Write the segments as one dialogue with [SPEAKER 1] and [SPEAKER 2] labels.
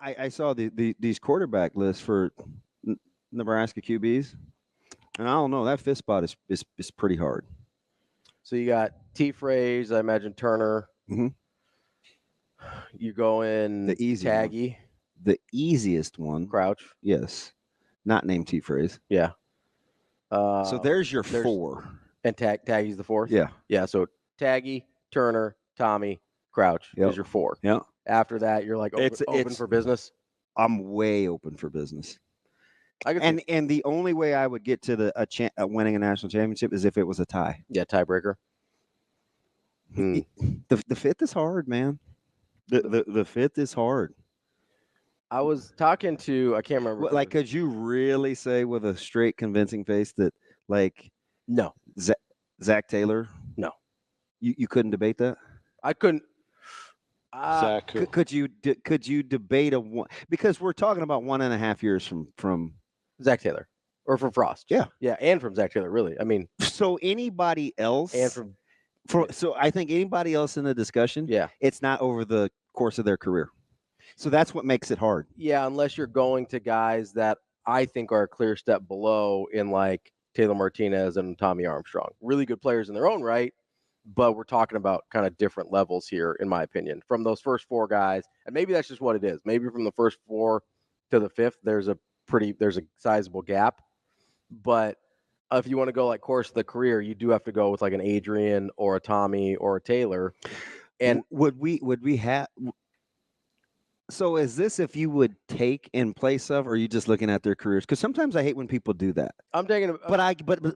[SPEAKER 1] I saw these quarterback lists for Nebraska QBs, and I don't know, that fifth spot is pretty hard.
[SPEAKER 2] So you got T. Fraze, I imagine Turner.
[SPEAKER 1] Mhm.
[SPEAKER 2] You go in
[SPEAKER 1] The easy
[SPEAKER 2] Taggy,
[SPEAKER 1] The easiest one,
[SPEAKER 2] Crouch.
[SPEAKER 1] yes, not named T phrase.
[SPEAKER 2] Yeah.
[SPEAKER 1] So there's your four.
[SPEAKER 2] And Taggy's the fourth?
[SPEAKER 1] Yeah.
[SPEAKER 2] Yeah, so Taggy, Turner, Tommy, Crouch is your four.
[SPEAKER 1] Yeah.
[SPEAKER 2] After that, you're like open for business?
[SPEAKER 1] I'm way open for business.
[SPEAKER 2] And
[SPEAKER 1] the only way I would get to winning a national championship is if it was a tie.
[SPEAKER 2] Yeah, tiebreaker.
[SPEAKER 1] The fifth is hard, man. The fifth is hard.
[SPEAKER 2] I was talking to, I can't remember.
[SPEAKER 1] Like, could you really say with a straight, convincing face that, like,
[SPEAKER 2] no,
[SPEAKER 1] Zack Taylor?
[SPEAKER 2] No,
[SPEAKER 1] you couldn't debate that.
[SPEAKER 2] I couldn't.
[SPEAKER 1] Zach, could you debate a one? Because we're talking about 1.5 years from
[SPEAKER 2] Zack Taylor or from Frost.
[SPEAKER 1] Yeah,
[SPEAKER 2] and from Zack Taylor. Really, I mean,
[SPEAKER 1] so anybody else,
[SPEAKER 2] and
[SPEAKER 1] so I think anybody else in the discussion,
[SPEAKER 2] yeah,
[SPEAKER 1] it's not over the course of their career. So that's what makes it hard.
[SPEAKER 2] Yeah, unless you're going to guys that I think are a clear step below in like Taylor Martinez and Tommy Armstrong. Really good players in their own right, but we're talking about kind of different levels here, in my opinion, from those first four guys. And maybe that's just what it is. Maybe from the first four to the fifth, there's a sizable gap. But if you want to go like course of the career, you do have to go with like an Adrian or a Tommy or a Taylor. And
[SPEAKER 1] would we have? So is this if you would take in place of, or are you just looking at their careers? Because sometimes I hate when people do that.
[SPEAKER 2] I'm taking,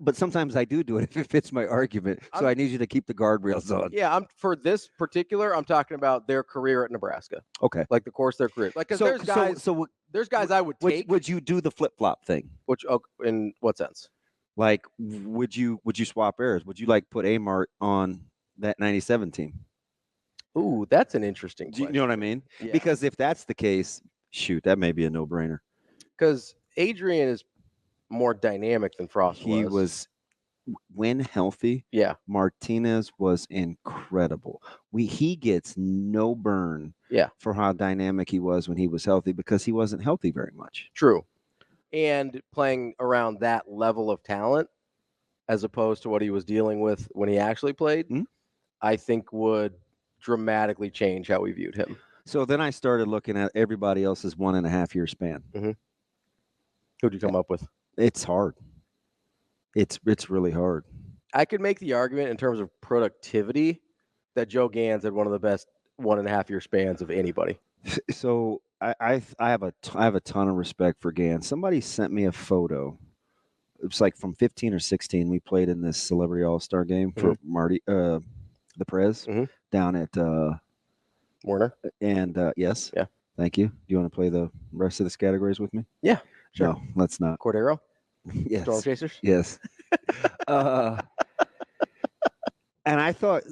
[SPEAKER 1] but sometimes I do it if it fits my argument. So I need you to keep the guardrails on.
[SPEAKER 2] Yeah, for this particular, I'm talking about their career at Nebraska.
[SPEAKER 1] Okay,
[SPEAKER 2] like the course of their career. Like, because there's guys. There's guys I would take.
[SPEAKER 1] Would you do the flip flop thing?
[SPEAKER 2] Which in what sense?
[SPEAKER 1] Like, would you swap errors? Would you like put Amart on that 97 team?
[SPEAKER 2] Ooh, that's an interesting question.
[SPEAKER 1] You know what I mean?
[SPEAKER 2] Yeah.
[SPEAKER 1] Because if that's the case, shoot, that may be a no-brainer.
[SPEAKER 2] Because Adrian is more dynamic than Frost was.
[SPEAKER 1] He was, when healthy,
[SPEAKER 2] yeah.
[SPEAKER 1] Martinez was incredible. He gets no burn for how dynamic he was when he was healthy because he wasn't healthy very much.
[SPEAKER 2] True. And playing around that level of talent as opposed to what he was dealing with when he actually played, I think would dramatically change how we viewed him.
[SPEAKER 1] So then I started looking at everybody else's 1.5 year span.
[SPEAKER 2] Who'd you come up with?
[SPEAKER 1] It's hard. It's really hard.
[SPEAKER 2] I could make the argument in terms of productivity that Joe Gans had one of the best 1.5 year spans of anybody.
[SPEAKER 1] So I have a ton of respect for Gans. Somebody sent me a photo. It was like from 15 or 16. We played in this Celebrity All-Star game for Marty, the Prez, down at
[SPEAKER 2] Warner.
[SPEAKER 1] And yes.
[SPEAKER 2] Yeah.
[SPEAKER 1] Thank you. Do you want to play the rest of the categories with me?
[SPEAKER 2] Yeah. Sure.
[SPEAKER 1] No, let's not.
[SPEAKER 2] Cordero?
[SPEAKER 1] Yes.
[SPEAKER 2] Storm Chasers?
[SPEAKER 1] Yes. And I thought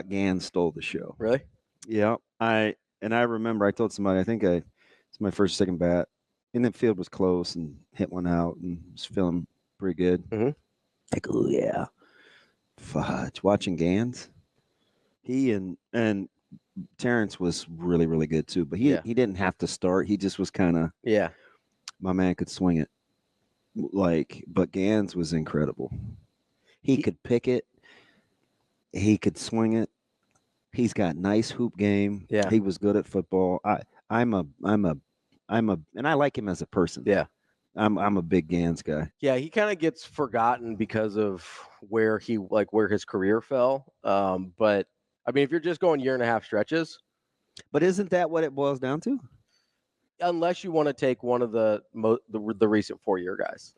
[SPEAKER 1] Gans stole the show.
[SPEAKER 2] Really?
[SPEAKER 1] Yeah. I remember I told somebody, I think it's my first or second bat, and the field was close and hit one out and was feeling pretty good. Like, oh yeah. Fudge. Watching Gans. He and Terrence was really, really good too. But he didn't have to start. He just was kind of my man could swing it. But Gans was incredible. He could pick it. He could swing it. He's got nice hoop game.
[SPEAKER 2] Yeah.
[SPEAKER 1] He was good at football. I'm a and I like him as a person.
[SPEAKER 2] Yeah.
[SPEAKER 1] I'm a big Gans guy.
[SPEAKER 2] Yeah, he kind of gets forgotten because of where his career fell. But I mean, if you're just going 1.5 year stretches.
[SPEAKER 1] But isn't that what it boils down to?
[SPEAKER 2] Unless you want to take one of the recent 4-year guys.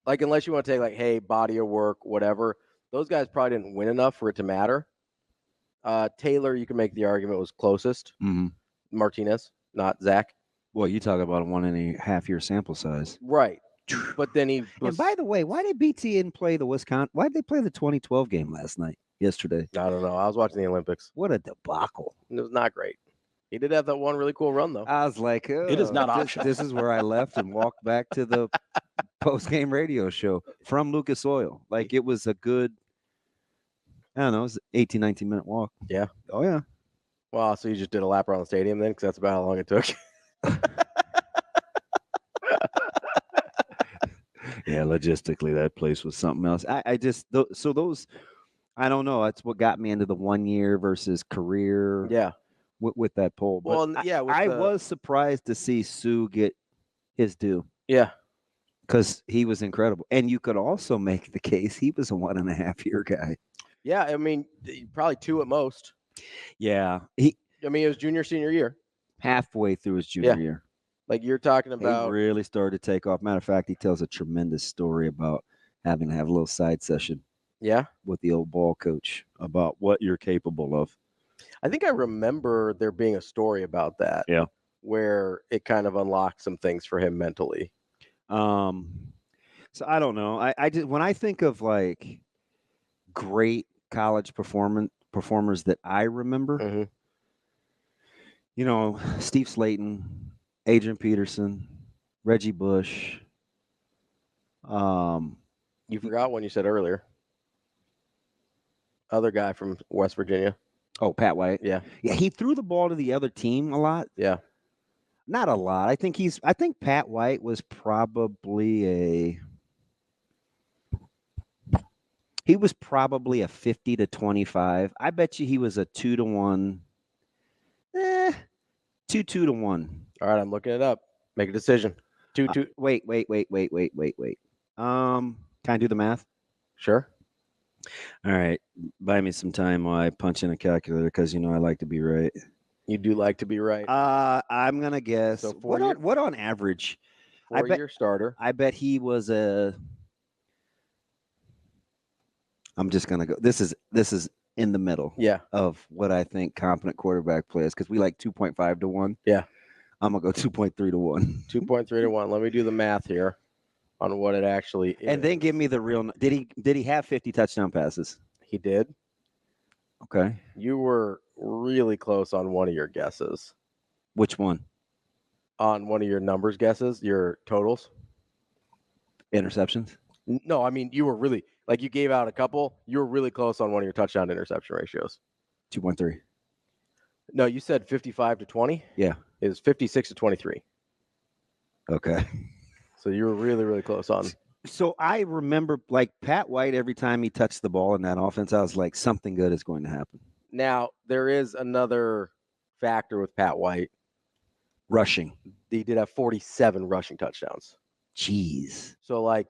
[SPEAKER 2] Like, unless you want to take, like, hey, body of work, whatever. Those guys probably didn't win enough for it to matter. Taylor, you can make the argument, was closest. Martinez, not Zach.
[SPEAKER 1] Well, you talk about a 1.5 year sample size.
[SPEAKER 2] Right. But then he was...
[SPEAKER 1] And by the way, why did BTN play the Wisconsin? Why did they play the 2012 game yesterday?
[SPEAKER 2] I don't know. I was watching the Olympics.
[SPEAKER 1] What a debacle.
[SPEAKER 2] It was not great. He did have that one really cool run, though.
[SPEAKER 1] I was like,
[SPEAKER 3] it is not optional.
[SPEAKER 1] This is where I left and walked back to the post-game radio show from Lucas Oil. Like, it was a good, I don't know, it was an 18, 19-minute walk.
[SPEAKER 2] Yeah.
[SPEAKER 1] Oh, yeah.
[SPEAKER 2] Well, so you just did a lap around the stadium then, because that's about how long it took.
[SPEAKER 1] Yeah, logistically, that place was something else. I don't know. That's what got me into the 1 year versus career.
[SPEAKER 2] Yeah.
[SPEAKER 1] With that poll. But
[SPEAKER 2] Well, yeah.
[SPEAKER 1] I was surprised to see Sue get his due.
[SPEAKER 2] Yeah.
[SPEAKER 1] Because he was incredible. And you could also make the case he was a 1.5 year guy.
[SPEAKER 2] Yeah. I mean, probably 2 at most.
[SPEAKER 1] Yeah.
[SPEAKER 2] It was junior, senior year.
[SPEAKER 1] Halfway through his junior year.
[SPEAKER 2] Like you're talking about.
[SPEAKER 1] He really started to take off. Matter of fact, he tells a tremendous story about having to have a little side session.
[SPEAKER 2] Yeah.
[SPEAKER 1] With the old ball coach about what you're capable of.
[SPEAKER 2] I think I remember there being a story about that.
[SPEAKER 1] Yeah.
[SPEAKER 2] Where it kind of unlocked some things for him mentally.
[SPEAKER 1] So I don't know. I just, when I think of like great college performers that I remember, Steve Slayton, Adrian Peterson, Reggie Bush.
[SPEAKER 2] You forgot one you said earlier. Other guy from West Virginia.
[SPEAKER 1] Oh, Pat White.
[SPEAKER 2] Yeah.
[SPEAKER 1] Yeah, he threw the ball to the other team a lot.
[SPEAKER 2] Yeah.
[SPEAKER 1] Not a lot. I think Pat White was probably a 50 to 25. I bet you he was a 2 to 1. 2 to 1.
[SPEAKER 2] All right, I'm looking it up. Make a decision. 2-2.
[SPEAKER 1] Wait. Can I do the math?
[SPEAKER 2] Sure.
[SPEAKER 1] All right. Buy me some time while I punch in a calculator because I like to be right.
[SPEAKER 2] You do like to be right.
[SPEAKER 1] I'm gonna guess. So what on average?
[SPEAKER 2] 4-year starter.
[SPEAKER 1] I bet he was a. I'm just gonna go. This is in the middle.
[SPEAKER 2] Yeah.
[SPEAKER 1] Of what I think competent quarterback plays because we like 2.5 to 1.
[SPEAKER 2] Yeah.
[SPEAKER 1] I'm gonna go 2.3 to 1.
[SPEAKER 2] 2.3 to 1. Let me do the math here on what it actually is.
[SPEAKER 1] And then give me the real. Did he have 50 touchdown passes?
[SPEAKER 2] He did.
[SPEAKER 1] Okay.
[SPEAKER 2] You were really close on one of your guesses.
[SPEAKER 1] Which one?
[SPEAKER 2] On one of your numbers guesses, your totals.
[SPEAKER 1] Interceptions?
[SPEAKER 2] No, I mean, you were really, you gave out a couple. You were really close on one of your touchdown to interception ratios.
[SPEAKER 1] 2.3.
[SPEAKER 2] No, you said 55 to 20?
[SPEAKER 1] Yeah.
[SPEAKER 2] It was 56 to 23.
[SPEAKER 1] Okay.
[SPEAKER 2] So you were really, really close on.
[SPEAKER 1] So I remember, Pat White, every time he touched the ball in that offense, I was like, something good is going to happen.
[SPEAKER 2] Now, there is another factor with Pat White.
[SPEAKER 1] Rushing.
[SPEAKER 2] He did have 47 rushing touchdowns.
[SPEAKER 1] Jeez.
[SPEAKER 2] So,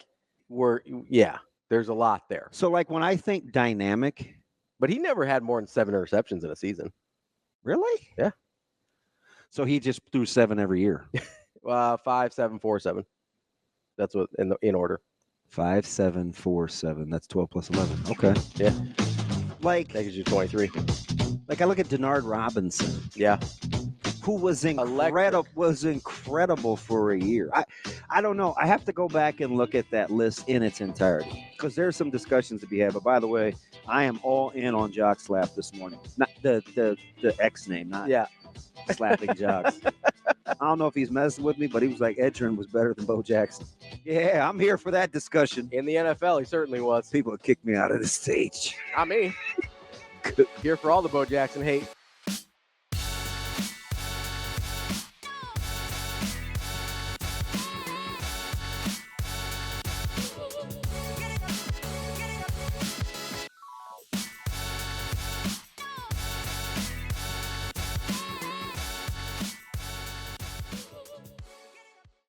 [SPEAKER 2] there's a lot there.
[SPEAKER 1] So, when I think dynamic.
[SPEAKER 2] But he never had more than 7 interceptions in a season.
[SPEAKER 1] Really?
[SPEAKER 2] Yeah.
[SPEAKER 1] So he just threw 7 every year.
[SPEAKER 2] 5, 7, 4, 7. That's what in order.
[SPEAKER 1] 5, 7, 4, 7. That's 12 plus 11. Okay.
[SPEAKER 2] Yeah.
[SPEAKER 1] That
[SPEAKER 2] gives you 23.
[SPEAKER 1] I look at Denard Robinson.
[SPEAKER 2] Yeah.
[SPEAKER 1] Who was incredible for a year. I don't know. I have to go back and look at that list in its entirety because there's some discussions to be had. But by the way, I am all in on Jock Slap this morning. Not the X name, not slapping Jocks. I don't know if he's messing with me, but he was like, Edgerrin was better than Bo Jackson. Yeah, I'm here for that discussion.
[SPEAKER 2] In the NFL, he certainly was.
[SPEAKER 1] People would kick me out of the stage.
[SPEAKER 2] Not me. Here for all the Bo Jackson hate.